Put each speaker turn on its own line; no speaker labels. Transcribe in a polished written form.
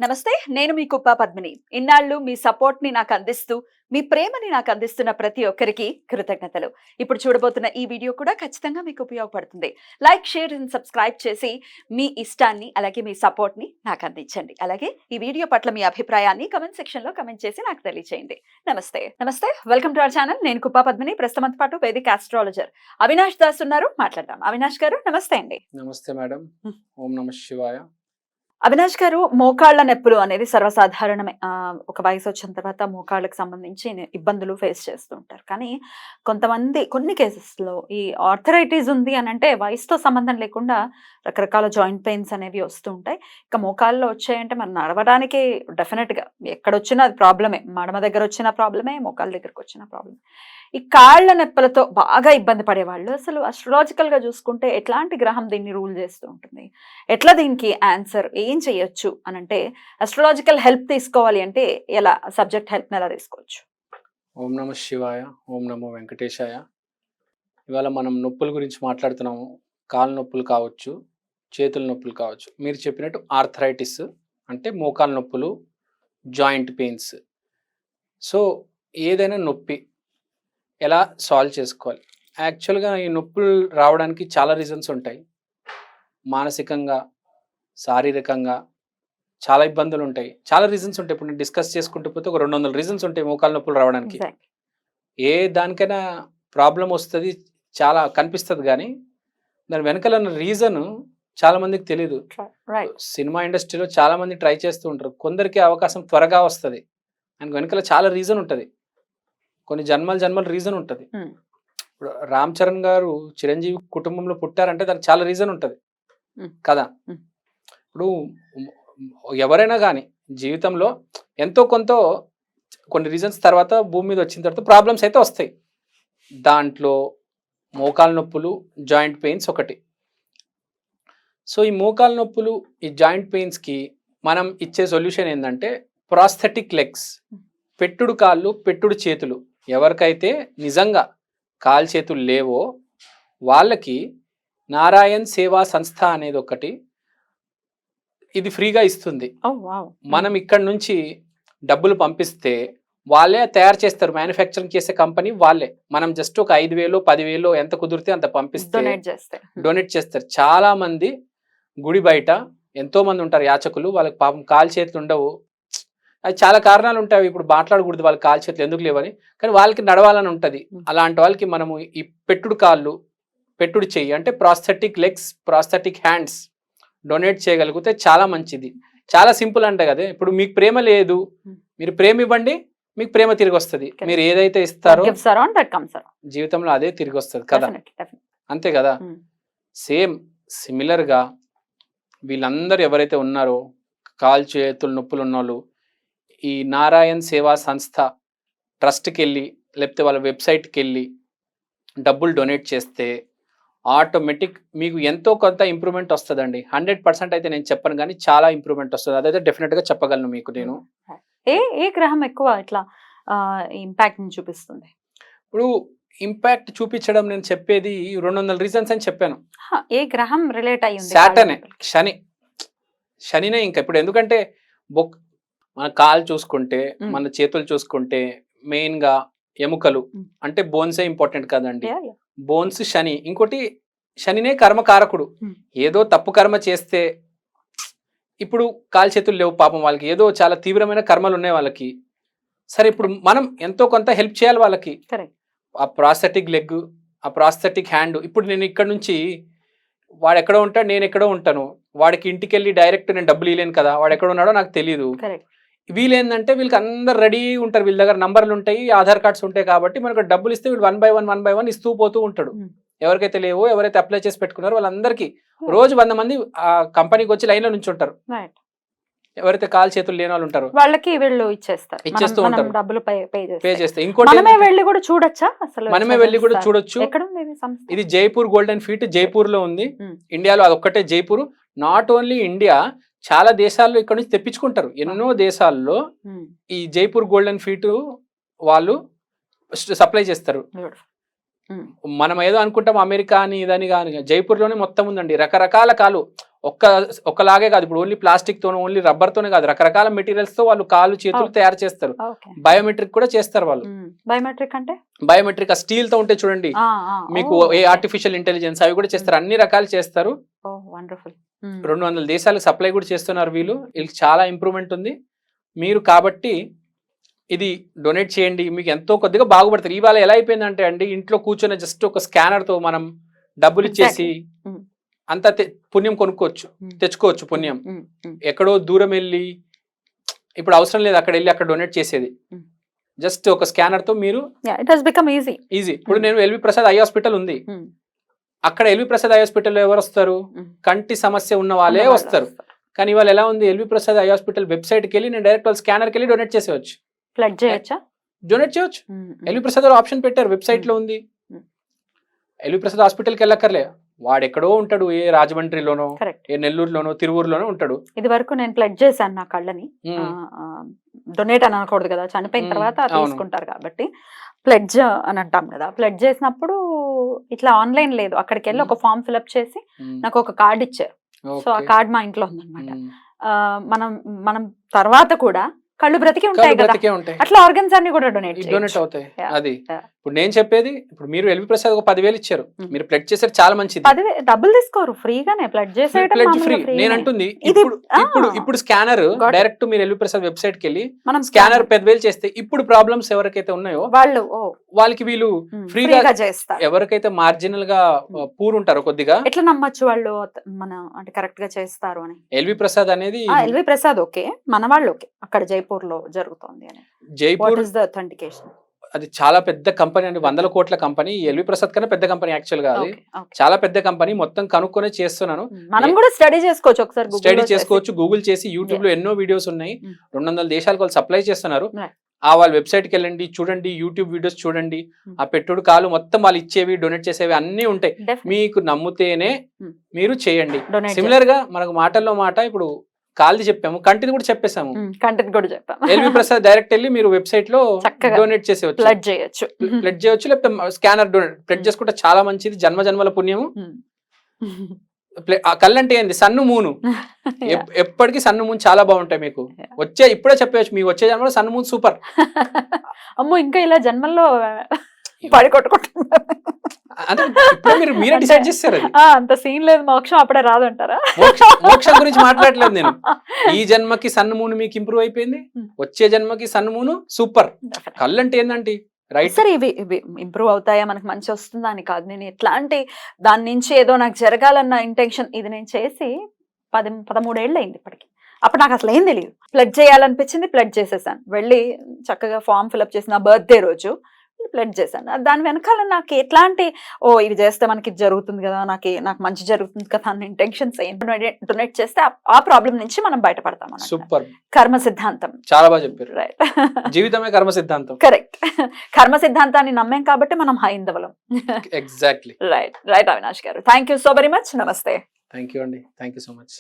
నమస్తే. నేను మీ కుప్ప పద్మిని. ఇన్నాళ్ళు మీ సపోర్ట్‌ని నాకందిస్తూ, మీ ప్రేమని నాకందిస్తున్న ప్రతి ఒక్కరికి కృతజ్ఞతలు. ఇప్పుడు చూడబోతున్న ఈ వీడియో కూడా ఖచ్చితంగా మీకు ఉపయోగపడుతుంది. లైక్, షేర్ అండ్ సబ్స్క్రైబ్ చేసి మీ ఇష్టాన్ని, అలాగే మీ సపోర్ట్‌ని నాకందించండి. అలాగే ఈ వీడియో పట్ల మీ అభిప్రాయాన్ని కామెంట్ సెక్షన్‌లో కామెంట్ చేసి నాకు తెలియజేయండి. నమస్తే. నమస్తే. Welcome to our channel. నేను కుప్ప పద్మిని. ప్రస్తుతంతో పాటు వేదిక ఆస్ట్రాలజర్ అవినాష్ దాస్ ఉన్నారు. మాట్లాడదాం. అవినాష్ గారు నమస్తే అండి.
నమస్తే మేడం. ఓం నమ శివాయ.
అవినాష్ గారు, మోకాళ్ళ నొప్పులు అనేది సర్వసాధారణమే. ఒక వయసు వచ్చిన తర్వాత మోకాళ్ళకి సంబంధించి ఇబ్బందులు ఫేస్ చేస్తూ ఉంటారు. కానీ కొంతమంది కొన్ని కేసెస్‌లో ఈ ఆర్థరైటిస్ ఉంది అనంటే వయసుతో సంబంధం లేకుండా రకరకాల జాయింట్ పెయిన్స్ అనేవి వస్తూ ఉంటాయి. ఇక మోకాళ్ళలో వచ్చాయంటే మనం నడవడానికి డెఫినిట్‌గా ఎక్కడొచ్చినా అది ప్రాబ్లమే. మడమ దగ్గర వచ్చిన ప్రాబ్లమే, మోకాళ్ళ దగ్గరకు వచ్చిన ప్రాబ్లమే. ఈ కాళ్ళ నొప్పులతో బాగా ఇబ్బంది పడేవాళ్ళు అసలు అస్ట్రాలజికల్‌గా చూసుకుంటే ఎట్లాంటి గ్రహం దీన్ని రూల్ చేస్తూ ఉంటుంది? ఎట్లా దీనికి ఆన్సర్ ఏం చేయొచ్చు అనంటే అస్ట్రాలజికల్ హెల్ప్ తీసుకోవాలి అంటే ఎలా సబ్జెక్ట్ హెల్ప్‌ని ఎలా తీసుకోవచ్చు?
ఓం నమ శివాయ. ఓం నమో వెంకటేశాయ. ఇవాళ మనం నొప్పుల గురించి మాట్లాడుతున్నాము. కాళ్ళ నొప్పులు కావచ్చు, చేతుల నొప్పులు కావచ్చు. మీరు చెప్పినట్టు ఆర్థరైటిస్ అంటే మోకాళ్ళ నొప్పులు, జాయింట్ పెయిన్స్. సో ఏదైనా నొప్పి ఎలా సాల్వ్ చేసుకోవాలి? యాక్చువల్‌గా ఈ నొప్పులు రావడానికి చాలా రీజన్స్ ఉంటాయి. మానసికంగా, శారీరకంగా చాలా ఇబ్బందులు ఉంటాయి. చాలా రీజన్స్ ఉంటాయి. ఇప్పుడు నేను డిస్కస్ చేసుకుంటూ పోతే ఒక 200 రీజన్స్ ఉంటాయి మోకాళ్ళ నొప్పులు రావడానికి.
ఎగ్జాక్ట్‌లీ.
ఏ దానికైనా ప్రాబ్లమ్ వస్తది. చాలా కనిపిస్తది గానీ, దాని వెనకాల ఉన్న రీజన్ చాలా మందికి తెలీదు.
రైట్.
సినిమా ఇండస్ట్రీలో చాలా మంది ట్రై చేస్తూ ఉంటారు. కొందరికి అవకాశం త్వరగా వస్తది. దానికి వెనకాల చాలా రీజన్ ఉంటది. కొన్ని జన్మల రీజన్ ఉంటది.
హ్మ్.
ఇప్పుడు 'రామ్ చరణ్' గారు చిరంజీవి కుటుంబంలో పుట్టారంటే దానికి చాలా రీజన్ ఉంటది.
హ్మ్.
కదా!
హ్మ్.
ఇప్పుడు ఎవరైనా గానీ జీవితంలో ఎంతో కొంతో కొన్ని రీజన్స్ తర్వాత భూమి మీద వచ్చిన తర్వాత ప్రాబ్లమ్స్ అయితే వస్తాయి. దాంట్లో మోకాళ్ళ నొప్పులు, జాయింట్ పెయిన్స్ ఒకటి. సో ఈ మోకాళ్ళ నొప్పులు, ఈ జాయింట్ పెయిన్స్‌కి మనం ఇచ్చే సొల్యూషన్ ఏందంటే ప్రాస్థెటిక్ లెగ్స్. పెట్టుడు కాళ్ళు, పెట్టుడు చేతులు. ఎవరికైతే నిజంగా కాళ్ళు చేతులు లేవో వాళ్ళకి నారాయణ్ సేవా సంస్థ అనేది ఒకటి ఇది ఫ్రీగా ఇస్తుంది.
ఓహ్! వావ్!
మనం ఇక్కడ నుంచి డబ్బులు పంపిస్తే వాళ్ళే తయారు చేస్తారు. మ్యానుఫ్యాక్చరింగ్ చేసే కంపెనీ వాళ్ళే. మనం జస్ట్ ఒక 5,000 10,000 ఎంత కుదిరితే అంత పంపిస్తే
డొనేట్ చేస్తే.
డొనేట్ చేస్తారు. చాలా మంది గుడి బయట ఎంతో మంది ఉంటారు యాచకులు. వాళ్ళకి పాపం కాలు చేతులు ఉండవు. అది చాలా కారణాలు ఉంటాయి. ఇప్పుడు మాట్లాడకూడదు వాళ్ళకి కాలు చేతులు ఎందుకు లేవని. కానీ వాళ్ళకి నడవాలని ఉంటది. అలాంటి వాళ్ళకి మనము ఈ పెట్టుడు కాళ్ళు, పెట్టుడు చెయ్యి అంటే prosthetic legs, prosthetic hands donate చేయగలిగితే చాలా మంచిది. చాలా సింపుల్ అంటే కదా! ఇప్పుడు మీకు ప్రేమ లేదు. మీరు ప్రేమ ఇవ్వండి. మీకు ప్రేమ తిరిగి వస్తది. మీరు ఏదైతే ఇస్తారో
gives around that comes around.
జీవితంలో అదే తిరిగి వస్తది కదా!
డెఫినెట్లీ.
అంతే కదా! సేమ్ సిమిలర్‌గా వీళ్ళందరూ ఎవరైతే ఉన్నారో కాళ్ళు చేతులు నొప్పులు ఉన్నోళ్ళు ఈ నారాయణ్ సేవా సంస్థ ట్రస్ట్‌కెళ్ళి లేకపోతే వాళ్ళ వెబ్‌సైట్‌కెళ్ళి డబ్బులు డొనేట్ చేస్తే ఆటోమేటిక్ మీకు ఎంతో కొంత ఇంప్రూవ్‌మెంట్ వస్తదండి. 100% అయితే నేను చెప్పను గానీ చాలా ఇంప్రూవ్‌మెంట్ వస్తది. అదైతే డెఫినిట్‌గా చెప్పగలను మీకు నేను.
ఏ ఏ గ్రహం ఎక్కువ ఇట్లా ఇంపాక్ట్‌ని చూపిస్తుంది?
ఇప్పుడు ఇంపాక్ట్ చూపించడం నేను చెప్పేది 200 రీజన్స్ అని చెప్పాను.
ఏ గ్రహం రిలేట్ అయ్యి ఉంది?
సాటర్నే, శనినే ఇంకా. ఇప్పుడు ఎందుకంటే మన కాళ్ళు చూసుకుంటే, మన చేతులు చూసుకుంటే మెయిన్‌గా ఎముకలు అంటే బోన్సే ఇంపార్టెంట్ కదండీ. బోన్స్ శని. ఇంకోటి శనినే కర్మకారకుడు. ఏదో తప్పు కర్మ చేస్తే ఇప్పుడు కాలు చేతులు లేవు పాపం వాళ్ళకి. ఏదో చాలా తీవ్రమైన కర్మలు ఉన్నాయి వాళ్ళకి. సరే ఇప్పుడు మనం ఎంతో కొంత హెల్ప్ చేయాలి వాళ్ళకి. ఆ ప్రాస్థెటిక్ లెగ్, ఆ ప్రాస్థెటిక్ హ్యాండ్. ఇప్పుడు నేను ఇక్కడ నుంచి వాడు ఎక్కడో ఉంటాడు, నేను ఎక్కడో ఉంటాను. వాడికి ఇంటికెళ్ళి డైరెక్ట్ నేను డబ్బులు ఇవ్వలేను కదా! వాడు ఎక్కడ ఉన్నాడో నాకు తెలీదు. వీళ్ళేందంటే వీళ్ళకి అందరు రెడీ ఉంటారు. వీళ్ళ దగ్గర నంబర్లు ఉంటాయి, ఆధార్ కార్డ్స్ ఉంటాయి కాబట్టి మనకు డబ్బులు ఇస్తే వీళ్ళు 1 బై 1 ఇస్తూ పోతూ ఉంటాడు. ఎవరికైతే లేవో, ఎవరైతే అప్లై చేసి పెట్టుకున్నారో వాళ్ళందరికీ రోజు 100 మంది ఆ కంపెనీకి వచ్చి లైన్‌లో నుంచుంటారు. ఎవరైతే కాలు చేతులు లేని వాళ్ళు ఉంటారు
వాళ్ళకి వీళ్ళు
ఇచ్చేస్తూ ఉంటారు.
డబ్బులు
పే చేస్తే ఇంకోటి
మనమే వెళ్ళి కూడా చూడొచ్చా? అసలు
మనమే వెళ్ళి కూడా చూడొచ్చు.
ఎక్కడ ఉంది ఇది సంస్థ?
ఇది జైపూర్ గోల్డెన్ ఫీట్ జైపూర్ లో ఉంది. ఇండియాలో అదొక్కటే జైపూర్. నాట్ ఓన్లీ ఇండియా, చాలా దేశాల్లో ఇక్కడ నుంచి తెప్పించుకుంటారు. ఎన్నో దేశాల్లో ఈ జైపూర్ గోల్డెన్ ఫీట్ వాళ్ళు సప్లై చేస్తారు. మనం ఏదో అనుకుంటాం అమెరికా అని ఇదని కానీ జైపూర్లోనే మొత్తం ఉందండి. రకరకాల కాలు ఒక్కలాగే కాదు, ఇప్పుడు ఓన్లీ ప్లాస్టిక్ తోనే, ఓన్లీ రబ్బర్ తోనే కాదు, రకరకాల మెటీరియల్స్ తో వాళ్ళు కాళ్ళు చేతులు తయారు చేస్తారు.
ఓకే.
బయోమెట్రిక్ కూడా చేస్తారు వాళ్ళు.
బయోమెట్రిక్ అంటే
బయోమెట్రిక్ స్టీల్ తో ఉంటే చూడండి, మీకు ఏ ఆర్టిఫిషియల్ ఇంటెలిజెన్స్ అవి కూడా చేస్తారు, అన్ని రకాలు చేస్తారు.
వండర్ఫుల్.
200 దేశాలకు సప్లై కూడా చేస్తున్నారు వీళ్ళు. వీళ్ళకి చాలా ఇంప్రూవ్మెంట్ ఉంది. మీరు కాబట్టి ఇది డొనేట్ చేయండి, మీకు ఎంతో కొద్దిగా బాగుపడతారు. ఇవాళ ఎలా అయిపోయిందంటే అండి, ఇంట్లో కూర్చొని జస్ట్ ఒక స్కానర్ తో మనం డబ్బులు ఇచ్చేసి అంత పుణ్యం కొనుక్కోవచ్చు, తెచ్చుకోవచ్చు పుణ్యం. ఎక్కడో దూరం వెళ్ళి ఇప్పుడు అవసరం లేదు అక్కడ వెళ్ళి అక్కడ డొనేట్ చేసేది. జస్ట్ ఒక స్కానర్ తో మీరు ఈజీ. ఇప్పుడు నేను ఎల్వి ప్రసాద్ ఐ హాస్పిటల్ ఉంది, అక్కడ ఎల్వి ప్రసాద్ ఐ హాస్పిటల్లో ఎవరు వస్తారు? కంటి సమస్య ఉన్న వాళ్ళే వస్తారు. కానీ ఇవాళ ఎలా ఉంది, ఎల్వి ప్రసాద్ ఐ హాస్పిటల్ వెబ్సైట్కి వెళ్ళి నేను డైరెక్ట్ వాళ్ళ స్కానర్కి వెళ్ళి డొనేట్ చేసేవచ్చు. డొనేట్ చేయొచ్చు. ఎల్వి ప్రసాద్ ఆప్షన్ పెట్టారు, వెబ్సైట్ లో ఉంది. ఎల్వి ప్రసాద్ హాస్పిటల్కి వెళ్ళక్కర్లే, వాడెక్కడో ఉంటాడు, ఏ రాజమండ్రిలోనో, ఏ నెల్లూరులోనో, తిరువూరులోనో ఉంటాడు.
ఇది వరకు నేను ప్లడ్ చేశాను నా కళ్ళని. డొనేట్ అని అనకూడదు కదా, చనిపోయిన తర్వాత తీసుకుంటారు కాబట్టి ప్లెడ్జ్ అని అంటాం కదా. ప్లెడ్జ్ చేసినప్పుడు ఇట్లా ఆన్లైన్ లేదు, అక్కడికి వెళ్ళి ఒక ఫామ్ ఫిల్అప్ చేసి నాకు ఒక కార్డ్ ఇచ్చారు. సో ఆ కార్డ్ మా ఇంట్లో ఉందన్నమాట. మనం తర్వాత కూడా కళ్ళు బ్రతికి ఉంటాయి కదా, అట్లా ఆర్గన్స్ అన్ని కూడా డొనేట్
అవుతాయి. అది ఇప్పుడు నేను చెప్పేది, ఇప్పుడు మీరు ఎల్వి ప్రసాద్ ఒక 10,000 ఇచ్చారు, మీరు ప్లడ్ చేసారు, చాలా మంచిది.
10,000 డబ్బులు తీసుకోరు, ఫ్రీగానే ప్లడ్ చేసే
ఫ్రీ. నేను అంటుంది ఇప్పుడు స్కానర్ డైరెక్ట్ మీరు ఎల్వి ప్రసాద్ వెబ్సైట్ కి వెళ్ళి మనం స్కానర్ 10,000 చేస్తే ఇప్పుడు ప్రాబ్లమ్స్ ఎవరికైతే ఉన్నాయో వాళ్ళకి వీళ్ళు ఫ్రీగా చేస్తారు. ఎవరికైతే మార్జినల్ గా పూర్ ఉంటారో కొద్దిగా, ఎట్లా నమ్మచ్చు వాళ్ళు మన అంటే కరెక్ట్ గా చేస్తారు అని? ఎల్వి ప్రసాద్ అనేది ఎల్వి ప్రసాద్ ఓకే, మన వాళ్ళు ఓకే, అక్కడ జైపూర్ లో జరుగుతోంది అని. Jaipur is the authentication. అది చాలా పెద్ద కంపెనీ అండి, 100 కోట్ల కంపెనీ. ఎల్వి ప్రసాద్ కన్నా పెద్ద కంపెనీ యాక్చువల్ గా, అది చాలా పెద్ద కంపెనీ. మొత్తం కనుక్కొనే చేస్తున్నాను. మనం కూడా స్టడీ చేసుకోవచ్చు, ఒకసారి స్టడీ చేసుకోవచ్చు, గూగుల్ చేసి. యూట్యూబ్ లో ఎన్నో వీడియోస్ ఉన్నాయి, 200 దేశాలకు వాళ్ళు సప్లై చేస్తున్నారు. వాళ్ళ వెబ్సైట్ కి వెళ్ళండి, చూడండి, యూట్యూబ్ వీడియోస్ చూడండి. ఆ పెట్టుడు కాలు మొత్తం వాళ్ళు ఇచ్చేవి, డొనేట్ చేసేవి అన్ని ఉంటాయి. మీకు నమ్ముతేనే మీరు చేయండి. సిమిలర్ గా మనకు మాటల్లో మాట, ఇప్పుడు కాల్ది చెప్పాము, కంటిది కూడా చెప్పేసాము. కంటిది కూడా చెప్పాము. ఎల్వి ప్రసాద్ డైరెక్ట్ వెళ్ళి మీరు వెబ్సైట్ లో డొనేట్ చేసేవచ్చు, ప్లడ్ చేయొచ్చు, లేకపోతే స్కానర్ డొనేట్. ప్లడ్ చేసుకుంటే చాలా మంచిది, జన్మ జన్మల పుణ్యము. కళ్ళంటే ఏంది, సన్ను మూను. ఎప్పటికీ సన్ను మూన్ చాలా బాగుంటాయి మీకు. ఇప్పుడే చెప్పవచ్చు, మీకు వచ్చే జన్మలో సన్ను మూన్ సూపర్. అమ్మో, ఇంకా ఇలా జన్మల్లో పడి కొట్టుకుంటున్నారు. మీరే డిసైడ్ చేస్తారు, అంత సీన్ లేదు, మోక్షం అప్పుడే రాదంటారా? మోక్షం గురించి మాట్లాడలేదు నేను. ఈ జన్మకి సన్ను మూను మీకు ఇంప్రూవ్ అయిపోయింది, వచ్చే జన్మకి సన్ను మూను సూపర్. కళ్ళంటే ఏందంటే రైట్ సార్, ఇవి ఇంప్రూవ్ అవుతాయా, మనకు మంచి వస్తుందా అని కాదు. నేను ఎట్లాంటి దాని నుంచి ఏదో నాకు జరగాలన్న ఇంటెన్షన్, ఇది నేను చేసి 13 ఏళ్ళు అయింది ఇప్పటికి. అప్పుడు నాకు అసలు ఏం తెలియదు, ప్లడ్ చేయాలనిపించింది, ప్లడ్ చేసేసాను. వెళ్ళి చక్కగా ఫామ్ ఫిల్అప్ చేసి నా బర్త్డే రోజు ప్లడ్ చేశాను. దాని వెనకాల నాకు ఎట్లాంటి ఇది చేస్తే మనకి జరుగుతుంది కదా, నాకు మంచి జరుగుతుంది కదా అన్న ఇంటెన్షన్స్ ఏం. డొనేట్ చేస్తే ఆ ప్రాబ్లం నుంచి మనం బయటపడతాం. సూపర్. కర్మ సిద్ధాంతం చాలా బాగా చెప్పారు. రైట్, జీవితమే కర్మ సిద్ధాంతం. కరెక్ట్. కర్మ సిద్ధాంతాన్ని నమ్మాం కాబట్టి మనం హైందవులం. ఎగ్జాక్ట్లీ. రైట్ అవినాష్ గారు, thank you so very much. నమస్తే. థ్యాంక్ యూ అండి, థ్యాంక్ యూ సో మచ్.